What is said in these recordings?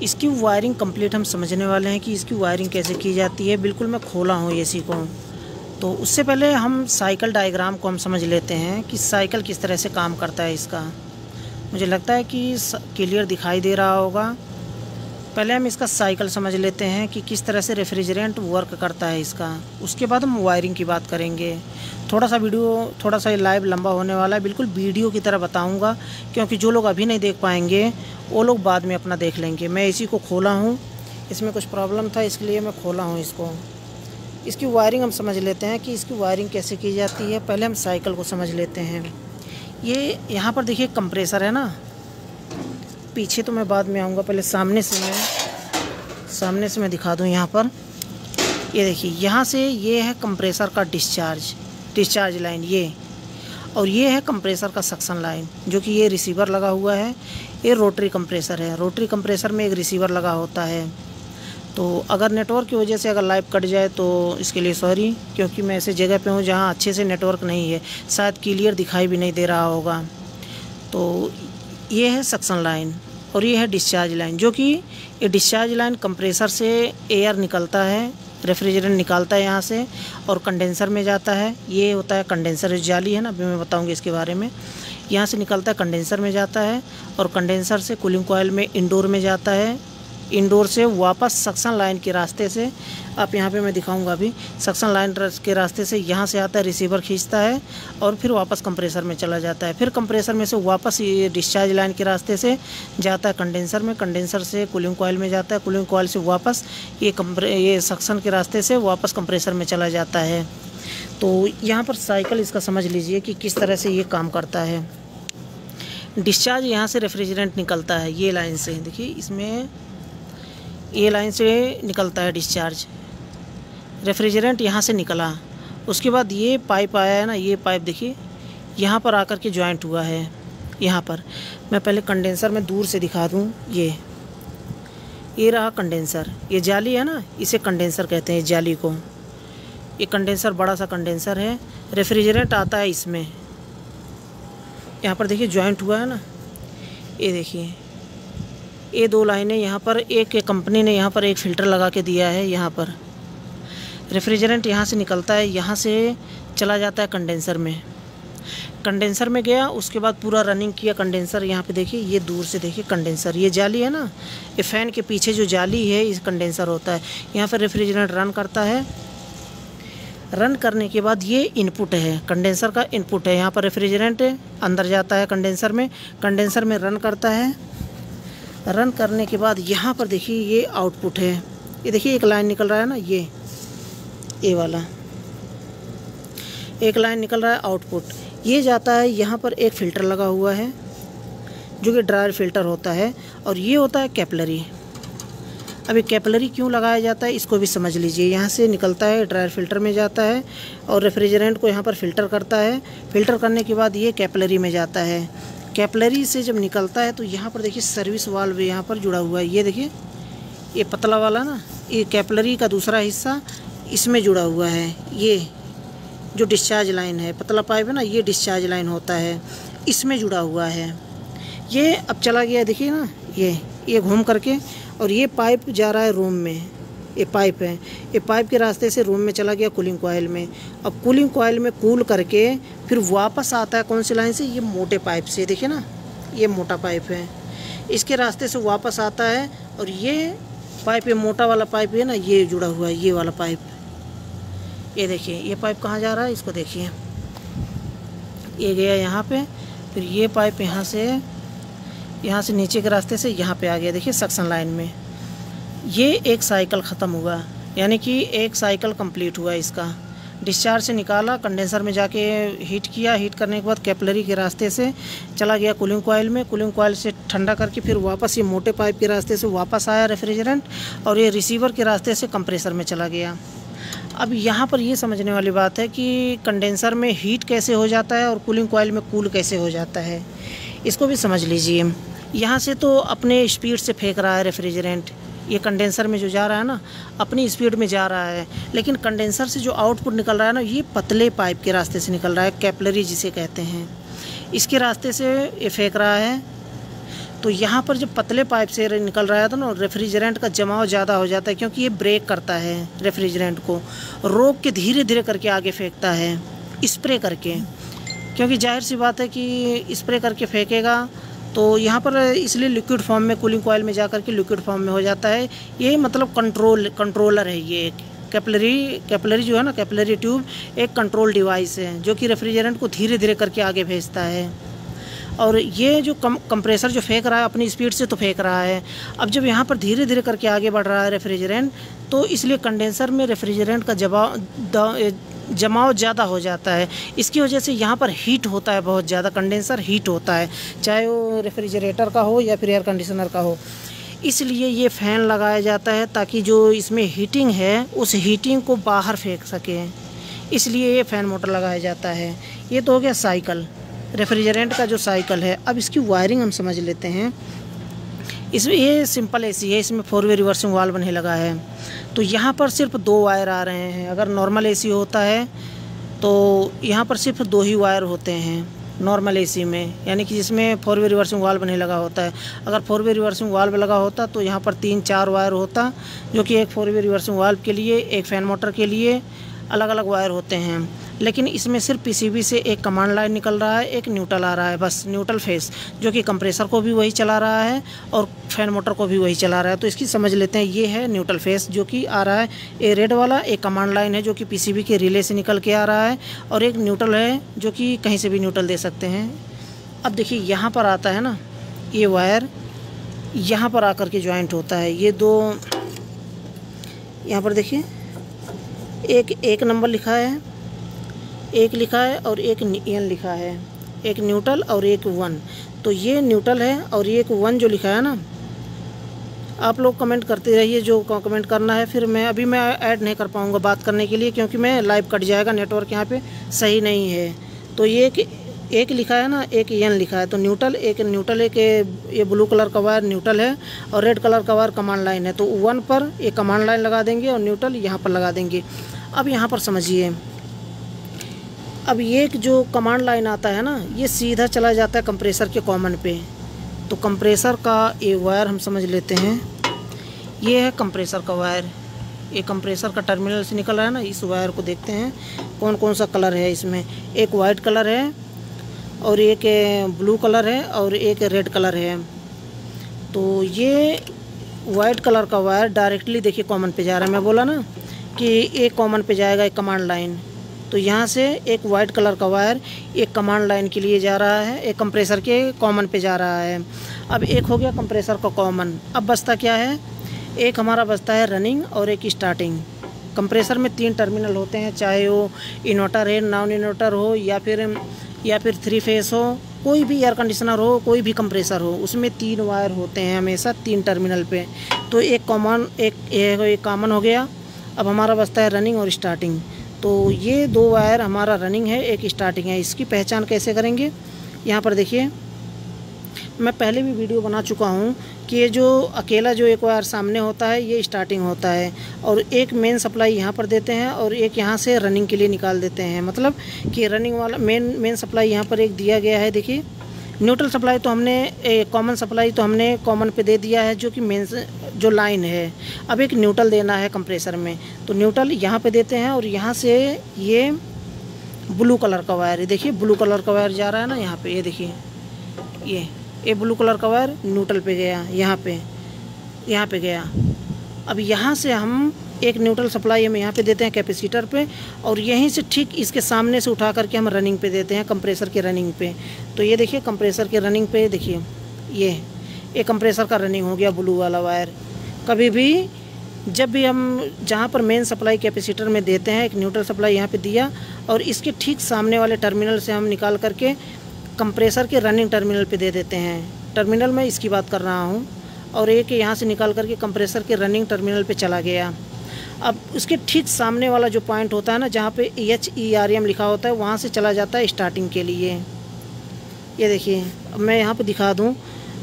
इसकी wiring complete हम समझने वाले हैं कि इसकी वायरिंग कैसे की जाती है। बिल्कुल मैं खोला हूँ एसी को। तो उससे पहले हम साइकिल डायग्राम को हम समझ लेते हैं कि साइकिल किस तरह से काम करता है इसका। मुझे लगता है कि क्लियर दिखाई दे रहा होगा। पहले हम इसका साइकिल समझ लेते हैं कि किस तरह से रेफ्रिजरेंट वर्क करता है इसका। उसके बाद हम वायरिंग की बात करेंगे। थोड़ा सा लाइव लंबा होने वाला है, बिल्कुल वीडियो की तरह बताऊंगा, क्योंकि जो लोग अभी नहीं देख पाएंगे वो लोग बाद में अपना देख लेंगे। मैं इसी को खोला हूँ, इसमें कुछ प्रॉब्लम था इसलिए मैं खोला हूँ इसको। इसकी वायरिंग हम समझ लेते हैं कि इसकी वायरिंग कैसे की जाती है। पहले हम साइकिल को समझ लेते हैं। ये यहाँ पर देखिए कंप्रेसर है ना, पीछे तो मैं बाद में आऊँगा, पहले सामने से मैं दिखा दूँ। यहाँ पर ये देखिए, यहाँ से ये है कंप्रेसर का डिस्चार्ज लाइन ये, और ये है कंप्रेसर का सक्शन लाइन, जो कि ये रिसीवर लगा हुआ है। ये रोटरी कंप्रेसर है। रोटरी कंप्रेसर में एक रिसीवर लगा होता है। तो अगर नेटवर्क की वजह से अगर लाइव कट जाए तो इसके लिए सॉरी, क्योंकि मैं ऐसे जगह पे हूँ जहाँ अच्छे से नेटवर्क नहीं है, शायद क्लियर दिखाई भी नहीं दे रहा होगा। तो ये है सक्शन लाइन और ये है डिस्चार्ज लाइन, जो कि ये डिस्चार्ज लाइन कंप्रेसर से एयर निकलता है, रेफ्रिजरेंट निकालता है यहाँ से और कंडेंसर में जाता है। ये होता है कंडेंसर जाली है ना, अभी मैं बताऊँगी इसके बारे में। यहाँ से निकलता है, कंडेंसर में जाता है और कंडेंसर से कूलिंग कॉइल में इंडोर में जाता है। इंडोर से वापस सक्शन लाइन के रास्ते से, आप यहाँ पे मैं दिखाऊंगा अभी, सक्शन लाइन के रास्ते से यहाँ से आता है, रिसीवर खींचता है और फिर वापस कंप्रेसर में चला जाता है। फिर कंप्रेसर में से वापस ये डिस्चार्ज लाइन के रास्ते से जाता है कंडेंसर में, कंडेंसर से कूलिंग कॉइल में जाता है, कूलिंग कॉइल से वापस ये सक्शन के रास्ते से वापस कंप्रेसर में चला जाता है। तो यहाँ पर साइकिल इसका समझ लीजिए कि किस तरह से ये काम करता है। डिस्चार्ज यहाँ से रेफ्रिजरेंट निकलता है, ये लाइन से देखिए, इसमें ये लाइन से निकलता है डिस्चार्ज। रेफ्रिजरेंट यहाँ से निकला, उसके बाद ये पाइप आया है ना, ये पाइप देखिए यहाँ पर आकर के जॉइंट हुआ है। यहाँ पर मैं पहले कंडेंसर में दूर से दिखा दूँ। ये रहा कंडेंसर, ये जाली है ना, इसे कंडेंसर कहते हैं जाली को। ये कंडेंसर बड़ा सा कंडेंसर है। रेफ्रिजरेंट आता है इसमें, यहाँ पर देखिए जॉइंट हुआ है ना, ये देखिए ये दो लाइनें यहाँ पर, एक कंपनी ने यहाँ पर एक फ़िल्टर लगा के दिया है। यहाँ पर रेफ्रिजरेंट यहाँ से निकलता है, यहाँ से चला जाता है कंडेंसर में, कंडेंसर में गया, उसके बाद पूरा रनिंग किया कंडेंसर। यहाँ पे देखिए, ये दूर से देखिए कंडेंसर, ये जाली है ना, ये फ़ैन के पीछे जो जाली है इस कंडेंसर होता है। यहाँ पर रेफ्रिजरेंट रन करता है। रन करने के बाद ये इनपुट है, कंडेंसर का इनपुट है। यहाँ पर रेफ्रिजरेंट अंदर जाता है कंडेंसर में रन करता है। रन करने के बाद यहाँ पर देखिए ये आउटपुट है। ये देखिए एक लाइन निकल रहा है ना, ये वाला एक लाइन निकल रहा है आउटपुट। ये जाता है, यहाँ पर एक फ़िल्टर लगा हुआ है जो कि ड्रायर फ़िल्टर होता है, और ये होता है कैपिलरी। अभी कैपिलरी क्यों लगाया जाता है इसको भी समझ लीजिए। यहाँ से निकलता है, ड्रायर फ़िल्टर में जाता है और रेफ्रिजरेंट को यहाँ पर फ़िल्टर करता है। फ़िल्टर करने के बाद ये कैपिलरी में जाता है। कैपिलरी से जब निकलता है तो यहाँ पर देखिए सर्विस वाल्व यहाँ पर जुड़ा हुआ है। ये देखिए ये पतला वाला ना, ये कैपिलरी का दूसरा हिस्सा इसमें जुड़ा हुआ है। ये जो डिस्चार्ज लाइन है, पतला पाइप है ना, ये डिस्चार्ज लाइन होता है, इसमें जुड़ा हुआ है। ये अब चला गया देखिए ना, ये घूम करके, और ये पाइप जा रहा है रूम में। ये पाइप है, ये पाइप के रास्ते से रूम में चला गया कूलिंग कॉइल में। अब कूलिंग कॉइल में कूल करके फिर वापस आता है कौन सी लाइन से, ये मोटे पाइप से, देखिए ना ये मोटा पाइप है, इसके रास्ते से वापस आता है। और ये पाइप, ये मोटा वाला पाइप है ना, ये जुड़ा हुआ है, ये वाला पाइप। ये देखिए ये पाइप कहाँ जा रहा है इसको देखिए, ये गया यहाँ पे, फिर ये पाइप यहाँ से नीचे के रास्ते से यहाँ पे आ गया, देखिए सक्शन लाइन में। ये एक साइकिल ख़त्म हुआ, यानी कि एक साइकिल कंप्लीट हुआ इसका। डिस्चार्ज से निकाला, कंडेंसर में जाके हीट किया, हीट करने के बाद कैपिलरी के रास्ते से चला गया कूलिंग कॉइल में, कूलिंग कॉइल से ठंडा करके फिर वापस ये मोटे पाइप के रास्ते से वापस आया रेफ्रिजरेंट, और ये रिसीवर के रास्ते से कंप्रेसर में चला गया। अब यहाँ पर ये समझने वाली बात है कि कंडेंसर में हीट कैसे हो जाता है और कूलिंग कॉइल में कूल कैसे हो जाता है, इसको भी समझ लीजिए। यहाँ से तो अपने स्पीड से फेंक रहा है रेफ्रिजरेंट, ये कंडेंसर में जो जा रहा है ना अपनी स्पीड में जा रहा है, लेकिन कंडेंसर से जो आउटपुट निकल रहा है ना ये पतले पाइप के रास्ते से निकल रहा है, कैपिलरी जिसे कहते हैं, इसके रास्ते से ये फेंक रहा है। तो यहाँ पर जब पतले पाइप से निकल रहा था ना, रेफ्रिजरेंट का जमाव ज़्यादा हो जाता है, क्योंकि ये ब्रेक करता है रेफ्रिजरेंट को, रोक के धीरे धीरे करके आगे फेंकता है स्प्रे करके, क्योंकि जाहिर सी बात है कि स्प्रे करके फेंकेगा तो यहाँ पर इसलिए लिक्विड फॉर्म में, कूलिंग कॉइल में जा कर के लिक्विड फॉर्म में हो जाता है। ये मतलब कंट्रोलर है, ये एक कैपिलरी जो है ना, कैपिलरी ट्यूब एक कंट्रोल डिवाइस है जो कि रेफ्रिजरेंट को धीरे धीरे करके आगे भेजता है। और ये जो कंप्रेसर जो फेंक रहा है अपनी स्पीड से तो फेंक रहा है, अब जब यहाँ पर धीरे धीरे करके आगे बढ़ रहा है रेफ्रिजरेंट, तो इसलिए कंडेंसर में रेफ्रिजरेंट का जमाव ज़्यादा हो जाता है। इसकी वजह से यहाँ पर हीट होता है, बहुत ज़्यादा कंडेंसर हीट होता है, चाहे वो रेफ्रिजरेटर का हो या फिर एयर कंडीशनर का हो। इसलिए ये फ़ैन लगाया जाता है ताकि जो इसमें हीटिंग है उस हीटिंग को बाहर फेंक सके, इसलिए ये फ़ैन मोटर लगाया जाता है। ये तो हो गया साइकिल, रेफ्रिजरेंट का जो साइकिल है। अब इसकी वायरिंग हम समझ लेते हैं। इसमें ये सिंपल एसी है, इसमें 4 वे रिवर्सिंग वाल्व नहीं लगा है, तो यहाँ पर सिर्फ 2 वायर आ रहे हैं। अगर नॉर्मल एसी होता है तो यहाँ पर सिर्फ 2 ही वायर होते हैं नॉर्मल एसी में, यानी कि जिसमें 4 वे रिवर्सिंग वाल्व नहीं लगा होता है। अगर 4 वे रिवर्सिंग वाल्व लगा होता तो यहाँ पर 3-4 वायर होता, जो कि एक 4 वे रिवर्सिंग वाल्व के लिए, एक फ़ैन मोटर के लिए अलग अलग वायर होते हैं। लेकिन इसमें सिर्फ पीसीबी से एक कमांड लाइन निकल रहा है, एक न्यूट्रल आ रहा है, बस न्यूट्रल फेस, जो कि कंप्रेसर को भी वही चला रहा है और फैन मोटर को भी वही चला रहा है। तो इसकी समझ लेते हैं, ये है न्यूट्रल फेस जो कि आ रहा है, ये रेड वाला एक कमांड लाइन है जो कि पीसीबी के रिले से निकल के आ रहा है, और एक न्यूट्रल है जो कि कहीं से भी न्यूट्रल दे सकते हैं। अब देखिए यहाँ पर आता है ना, ये वायर यहाँ पर आकर के ज्वाइंट होता है। ये 2 यहाँ पर देखिए, एक नंबर लिखा है, एक लिखा है और एक एन लिखा है, एक न्यूट्रल और एक 1। तो ये न्यूट्रल है और ये एक 1 जो लिखा है ना, आप लोग कमेंट करते रहिए जो कमेंट करना है। फिर मैं ऐड नहीं कर पाऊँगा बात करने के लिए, क्योंकि मैं लाइव कट जाएगा, नेटवर्क यहाँ पे सही नहीं है। तो ये एक लिखा है ना, एक एन लिखा है, तो न्यूट्रल एक ये ब्लू कलर का वायर न्यूट्रल है और रेड कलर का वायर कमांड लाइन है। तो 1 पर एक कमांड लाइन लगा देंगे और न्यूट्रल यहाँ पर लगा देंगे। अब यहाँ पर समझिए, अब ये जो कमांड लाइन आता है ना, ये सीधा चला जाता है कंप्रेसर के कॉमन पे। तो कंप्रेसर का ये वायर हम समझ लेते हैं, ये है कंप्रेसर का वायर, ये कंप्रेसर का टर्मिनल से निकल रहा है ना। इस वायर को देखते हैं कौन कौन सा कलर है इसमें, एक वाइट कलर है और एक ब्लू कलर है और एक रेड कलर है। तो ये वाइट कलर का वायर डायरेक्टली देखिए कॉमन पे जा रहा है। मैं बोला ना कि एक कॉमन पे जाएगा, एक कमांड लाइन, तो यहाँ से एक वाइट कलर का वायर एक कमांड लाइन के लिए जा रहा है, एक कंप्रेसर के कॉमन पे जा रहा है। अब एक हो गया कंप्रेसर का कॉमन। अब बचता क्या है, एक हमारा बचता है रनिंग और एक स्टार्टिंग। कंप्रेसर में 3 टर्मिनल होते हैं, चाहे वो इन्वर्टर है, नॉन इन्वर्टर हो या फिर 3 फेस हो, कोई भी एयर कंडीशनर हो, कोई भी कंप्रेसर हो, उसमें 3 वायर होते हैं हमेशा 3 टर्मिनल पे। तो एक कॉमन हो गया। अब हमारा बचता है रनिंग और स्टार्टिंग। तो ये 2 वायर हमारा रनिंग है, एक स्टार्टिंग है। इसकी पहचान कैसे करेंगे, यहाँ पर देखिए, मैं पहले भी वीडियो बना चुका हूँ कि ये जो अकेला जो एक वायर सामने होता है ये स्टार्टिंग होता है, और एक मेन सप्लाई यहाँ पर देते हैं और एक यहाँ से रनिंग के लिए निकाल देते हैं। मतलब कि रनिंग वाला मेन सप्लाई यहाँ पर एक दिया गया है। देखिए, न्यूट्रल सप्लाई तो हमने कॉमन सप्लाई तो हमने कॉमन पे दे दिया है, जो कि मेन जो लाइन है। अब एक न्यूट्रल देना है कंप्रेसर में, तो न्यूट्रल यहाँ पे देते हैं और यहाँ से ये ब्लू कलर का वायर है, देखिए ब्लू कलर का वायर जा रहा है ना यहाँ पे, ये देखिए ये ब्लू कलर का वायर न्यूट्रल पे गया, यहाँ पे गया। अब यहाँ से हम एक न्यूट्रल सप्लाई हम यहाँ पे देते हैं कैपेसिटर पे, और यहीं से ठीक इसके सामने से उठा करके हम रनिंग पे देते हैं, कंप्रेसर के रनिंग पे। तो ये देखिए कंप्रेसर के रनिंग पे देखिए, ये कंप्रेसर का रनिंग हो गया ब्लू वाला वायर। कभी भी जब भी हम जहाँ पर मेन सप्लाई कैपेसिटर में देते हैं, एक न्यूट्रल सप्लाई यहाँ पे दिया और इसके ठीक सामने वाले टर्मिनल से हम निकाल करके कंप्रेसर के रनिंग टर्मिनल पे दे देते हैं। टर्मिनल में इसकी बात कर रहा हूँ, और एक यहाँ से निकाल करके कंप्रेसर के रनिंग टर्मिनल पे चला गया। अब उसके ठीक सामने वाला जो पॉइंट होता है ना, जहाँ पे HERM लिखा होता है, वहाँ से चला जाता है स्टार्टिंग के लिए। ये देखिए, अब मैं यहाँ पे दिखा दूँ,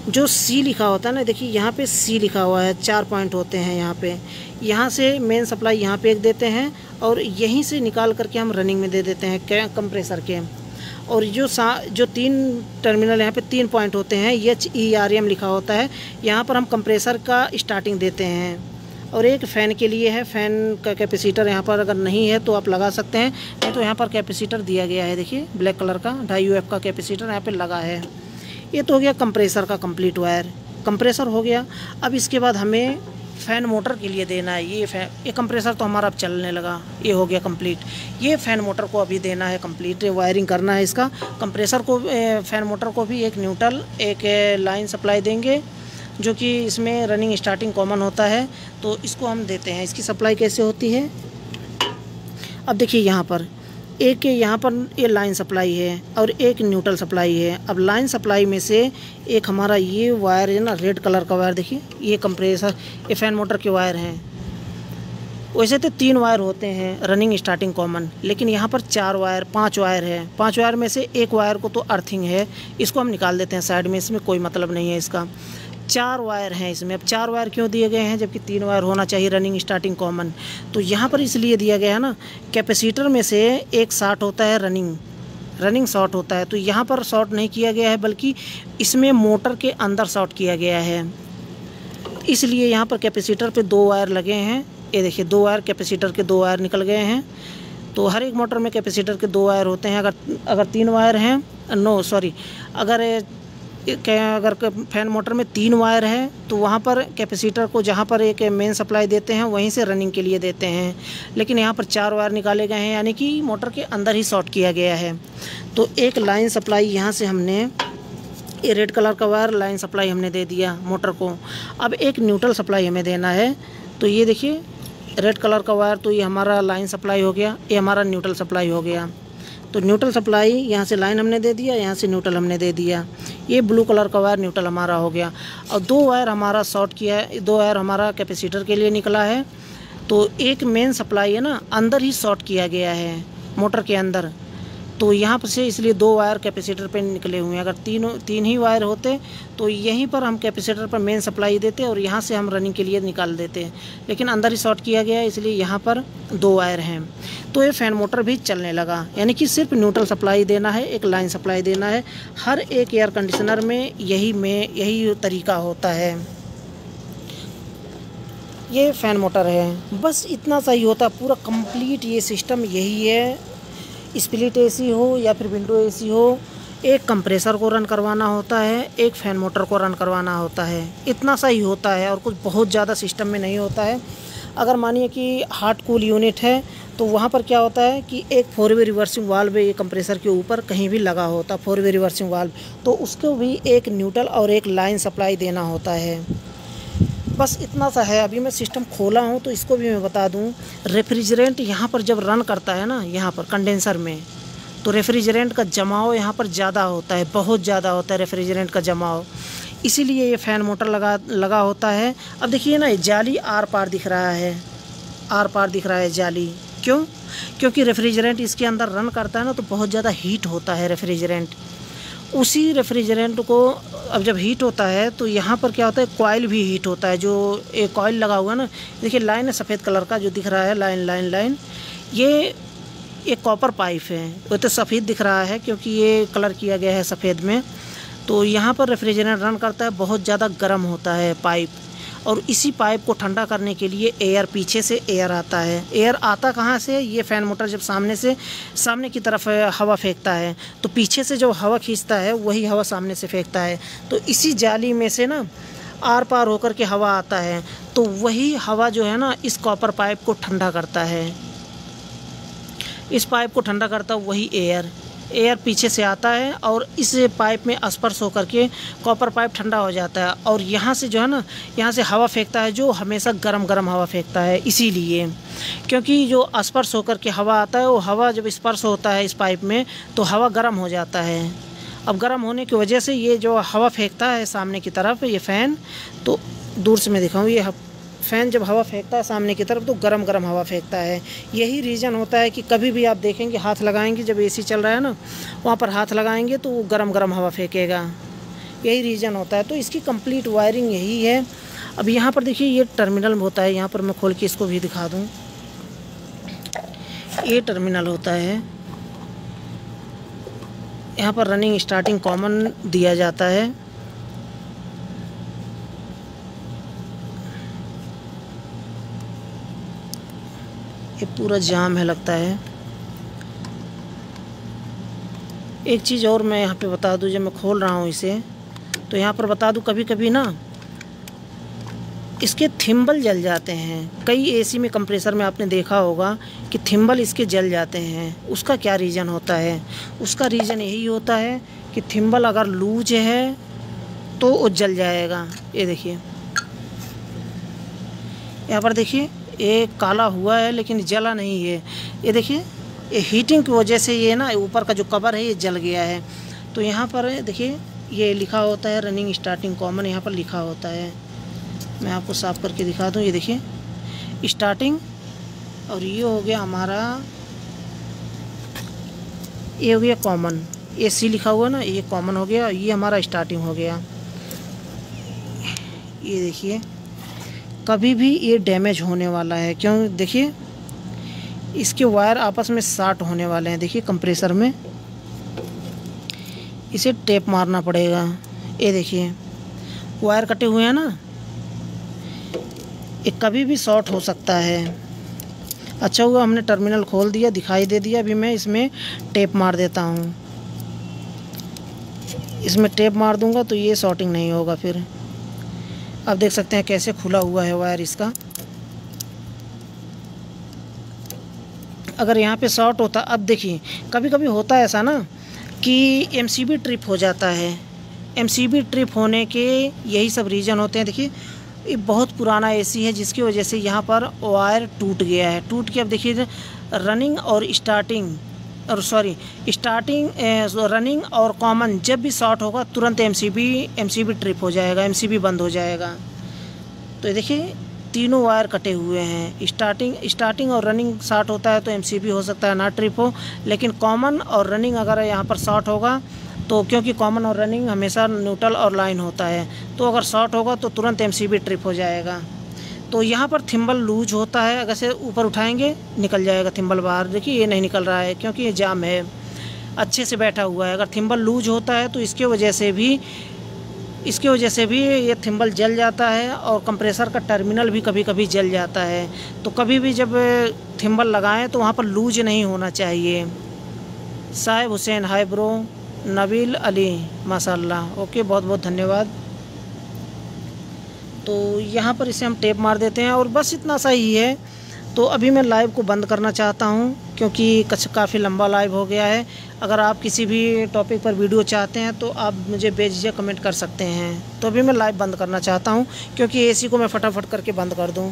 जो C लिखा होता है ना, देखिए यहाँ पे C लिखा हुआ है, 4 पॉइंट होते हैं यहाँ पे। यहाँ से मेन सप्लाई यहाँ पे एक देते हैं और यहीं से निकाल करके हम रनिंग में दे देते हैं कंप्रेसर के। और जो 3 टर्मिनल यहाँ पे 3 पॉइंट होते हैं, HERM लिखा होता है, यहाँ पर हम कंप्रेसर का स्टार्टिंग देते हैं। और एक फ़ैन के लिए है, फ़ैन का कैपेसिटर यहाँ पर अगर नहीं है तो आप लगा सकते हैं, नहीं तो यहाँ पर कैपेसिटर दिया गया है, देखिए ब्लैक कलर का 2.5 UF का कैपेसिटर यहाँ पे लगा है। ये तो हो गया कंप्रेसर का कंप्लीट वायर, कंप्रेसर हो गया। अब इसके बाद हमें फ़ैन मोटर के लिए देना है। ये कंप्रेसर तो हमारा अब चलने लगा, ये हो गया कंप्लीट। ये फ़ैन मोटर को अभी देना है कंप्लीट, वायरिंग करना है इसका। कंप्रेसर को, फ़ैन मोटर को भी एक न्यूट्रल, एक लाइन सप्लाई देंगे, जो कि इसमें रनिंग स्टार्टिंग कॉमन होता है, तो इसको हम देते हैं। इसकी सप्लाई कैसे होती है, अब देखिए यहाँ पर ये लाइन सप्लाई है और एक न्यूट्रल सप्लाई है। अब लाइन सप्लाई में से एक हमारा ये वायर है ना, रेड कलर का वायर, देखिए ये कंप्रेसर, ये फ़ैन मोटर के वायर हैं। वैसे तो 3 वायर होते हैं रनिंग स्टार्टिंग कॉमन, लेकिन यहाँ पर 5 वायर है। 5 वायर में से एक वायर को तो अर्थिंग है, इसको हम निकाल देते हैं साइड में, इसमें कोई मतलब नहीं है इसका। 4 वायर हैं इसमें। अब 4 वायर क्यों दिए गए हैं जबकि 3 वायर होना चाहिए रनिंग स्टार्टिंग कॉमन? तो यहाँ पर इसलिए दिया गया है ना, कैपेसिटर में से एक शॉर्ट होता है, रनिंग शॉर्ट होता है, तो यहाँ पर शॉर्ट नहीं किया गया है, बल्कि इसमें मोटर के अंदर शॉर्ट किया गया है। इसलिए यहाँ पर कैपेसिटर पे 2 वायर लगे हैं। ये देखिए 2 वायर, कैपेसिटर के 2 वायर निकल गए हैं। तो हर एक मोटर में कैपेसिटर के 2 वायर होते हैं। अगर 3 वायर हैं, अगर फ़ैन मोटर में 3 वायर है तो वहाँ पर कैपेसिटर को, जहाँ पर एक मेन सप्लाई देते हैं वहीं से रनिंग के लिए देते हैं, लेकिन यहाँ पर 4 वायर निकाले गए हैं, यानी कि मोटर के अंदर ही शॉर्ट किया गया है। तो एक लाइन सप्लाई यहाँ से हमने, ये रेड कलर का वायर लाइन सप्लाई हमने दे दिया मोटर को। अब एक न्यूट्रल सप्लाई हमें देना है, तो ये देखिए रेड कलर का वायर, तो ये हमारा लाइन सप्लाई हो गया, ये हमारा न्यूट्रल सप्लाई हो गया। तो न्यूट्रल सप्लाई यहाँ से लाइन हमने दे दिया, यहाँ से न्यूट्रल हमने दे दिया। ये ब्लू कलर का वायर न्यूट्रल हमारा हो गया। और 2 वायर हमारा शॉर्ट किया है, 2 वायर हमारा कैपेसिटर के लिए निकला है। तो एक मेन सप्लाई है ना, अंदर ही शॉर्ट किया गया है मोटर के अंदर, तो यहाँ पर से इसलिए 2 वायर कैपेसिटर पे निकले हुए हैं। अगर 3 ही वायर होते तो यहीं पर हम कैपेसिटर पर मेन सप्लाई देते और यहाँ से हम रनिंग के लिए निकाल देते, लेकिन अंदर ही शॉर्ट किया गया है, इसलिए यहाँ पर 2 वायर हैं। तो ये फ़ैन मोटर भी चलने लगा, यानी कि सिर्फ न्यूट्रल सप्लाई देना है, एक लाइन सप्लाई देना है। हर एक एयर कंडीशनर में यही तरीका होता है। ये फ़ैन मोटर है, बस इतना सही होता है पूरा कंप्लीट। ये सिस्टम यही है, स्प्लिट एसी हो या फिर विंडो एसी हो, एक कंप्रेसर को रन करवाना होता है, एक फ़ैन मोटर को रन करवाना होता है, इतना सा ही होता है और कुछ बहुत ज़्यादा सिस्टम में नहीं होता है। अगर मानिए कि हॉट कूल यूनिट है तो वहाँ पर क्या होता है कि एक 4 वे रिवर्सिंग वाल्व ये कंप्रेसर के ऊपर कहीं भी लगा होता है, 4 वे रिवर्सिंग वाल्व, तो उसको भी एक न्यूट्रल और एक लाइन सप्लाई देना होता है। बस इतना सा है। अभी मैं सिस्टम खोला हूँ तो इसको भी मैं बता दूँ, रेफ्रिजरेंट यहाँ पर जब रन करता है ना, यहाँ पर कंडेंसर में, तो रेफ्रिजरेंट का जमाव यहाँ पर ज़्यादा होता है, बहुत ज़्यादा होता है रेफ्रिजरेंट का जमाव, इसीलिए ये फ़ैन मोटर लगा होता है। अब देखिए ना, जाली आर पार दिख रहा है जाली, क्यों? क्योंकि रेफ्रिजरेंट इसके अंदर रन करता है ना, तो बहुत ज़्यादा हीट होता है रेफ्रिजरेंट। उसी रेफ्रिजरेंट को अब जब हीट होता है तो यहाँ पर क्या होता है, कॉइल भी हीट होता है। जो एक कॉइल लगा हुआ है ना, देखिए लाइन है सफ़ेद कलर का जो दिख रहा है, लाइन, ये एक कॉपर पाइप है। वो तो सफ़ेद दिख रहा है क्योंकि ये कलर किया गया है सफ़ेद में। तो यहाँ पर रेफ्रिजरेंट रन करता है, बहुत ज़्यादा गर्म होता है पाइप, और इसी पाइप को ठंडा करने के लिए एयर, पीछे से एयर आता है। एयर आता कहाँ से? ये फ़ैन मोटर जब सामने की तरफ हवा फेंकता है, तो पीछे से जो हवा खींचता है वही हवा सामने से फेंकता है। तो इसी जाली में से ना आर पार होकर के हवा आता है, तो वही हवा जो है ना इस कॉपर पाइप को ठंडा करता है। इस पाइप को ठंडा करता वही एयर पीछे से आता है और इस पाइप में स्पर्श होकर के कॉपर पाइप ठंडा हो जाता है, और यहाँ से जो है ना, यहाँ से हवा फेंकता है जो हमेशा गरम हवा फेंकता है। इसीलिए, क्योंकि जो स्पर्श होकर के हवा आता है, वो हवा जब स्पर्श होता है इस पाइप में तो हवा गर्म हो जाता है। अब गर्म होने की वजह से ये जो हवा फेंकता है सामने की तरफ, ये फ़ैन, तो दूर से मैं दिखाऊँ, ये फ़ैन जब हवा फेंकता है सामने की तरफ तो गरम हवा फेंकता है। यही रीज़न होता है कि कभी भी आप देखेंगे, हाथ लगाएंगे, जब एसी चल रहा है ना, वहाँ पर हाथ लगाएंगे तो वो गरम हवा फेंकेगा, यही रीज़न होता है। तो इसकी कंप्लीट वायरिंग यही है। अब यहाँ पर देखिए, ये टर्मिनल होता है, यहाँ पर मैं खोल के इसको भी दिखा दूँ। ये टर्मिनल होता है, यहाँ पर रनिंग स्टार्टिंग कॉमन दिया जाता है। ये पूरा जाम है लगता है। एक चीज़ और मैं यहाँ पे बता दूँ, जब मैं खोल रहा हूँ इसे, तो यहाँ पर बता दूँ कभी कभी ना इसके थिम्बल जल जाते हैं। कई एसी में कंप्रेसर में आपने देखा होगा कि थिम्बल इसके जल जाते हैं। उसका क्या रीज़न होता है? उसका रीज़न यही होता है कि थिम्बल अगर लूज है तो वो जल जाएगा। ये देखिए, यहाँ पर देखिए ये काला हुआ है लेकिन जला नहीं है। ये देखिए, ये हीटिंग की वजह से ये ना ऊपर का जो कवर है ये जल गया है। तो यहाँ पर देखिए ये लिखा होता है रनिंग स्टार्टिंग कॉमन, यहाँ पर लिखा होता है। मैं आपको साफ करके दिखा दूँ। ये देखिए स्टार्टिंग, और ये हो गया हमारा, ये हो गया कॉमन। ये सी लिखा हुआ ना, ये कॉमन हो गया, ये हमारा स्टार्टिंग हो गया। ये देखिए कभी भी ये डैमेज होने वाला है। क्यों? देखिए इसके वायर आपस में शॉर्ट होने वाले हैं। देखिए कंप्रेसर में इसे टेप मारना पड़ेगा। ये देखिए वायर कटे हुए हैं ना, ये कभी भी शॉर्ट हो सकता है। अच्छा हुआ हमने टर्मिनल खोल दिया, दिखाई दे दिया। अभी मैं इसमें टेप मार देता हूँ। इसमें टेप मार दूंगा तो ये शॉर्टिंग नहीं होगा फिर। अब देख सकते हैं कैसे खुला हुआ है वायर इसका। अगर यहाँ पे शॉर्ट होता, अब देखिए कभी कभी होता है ऐसा ना कि एमसीबी ट्रिप हो जाता है। एमसीबी ट्रिप होने के यही सब रीज़न होते हैं। देखिए ये बहुत पुराना एसी है जिसकी वजह से यहाँ पर वायर टूट गया है। टूट के अब देखिए रनिंग और स्टार्टिंग, और सॉरी स्टार्टिंग रनिंग और कॉमन जब भी शॉर्ट होगा तुरंत एमसीबी ट्रिप हो जाएगा, एमसीबी बंद हो जाएगा। तो ये देखिए तीनों वायर कटे हुए हैं। स्टार्टिंग और रनिंग शॉर्ट होता है तो एमसीबी हो सकता है ना ट्रिप हो, लेकिन कॉमन और रनिंग अगर यहाँ पर शॉर्ट होगा तो, क्योंकि कॉमन और रनिंग हमेशा न्यूट्रल और लाइन होता है, तो अगर शॉर्ट होगा तो तुरंत एमसीबी ट्रिप हो जाएगा। तो यहाँ पर थिम्बल लूज होता है, अगर से ऊपर उठाएंगे निकल जाएगा थिम्बल बाहर। देखिए ये नहीं निकल रहा है क्योंकि ये जाम है, अच्छे से बैठा हुआ है। अगर थिम्बल लूज होता है तो इसके वजह से भी ये थिम्बल जल जाता है, और कंप्रेसर का टर्मिनल भी कभी कभी जल जाता है। तो कभी भी जब थिम्बल लगाएं तो वहाँ पर लूज नहीं होना चाहिए। साहिब हुसैन, हाय ब्रो, नबील अली, माशाल्लाह, ओके, बहुत बहुत धन्यवाद। तो यहाँ पर इसे हम टेप मार देते हैं और बस इतना सा ही है। तो अभी मैं लाइव को बंद करना चाहता हूँ क्योंकि काफ़ी लंबा लाइव हो गया है। अगर आप किसी भी टॉपिक पर वीडियो चाहते हैं तो आप मुझे बेझिझक कमेंट कर सकते हैं। तो अभी मैं लाइव बंद करना चाहता हूँ क्योंकि एसी को मैं फटाफट करके बंद कर दूँ।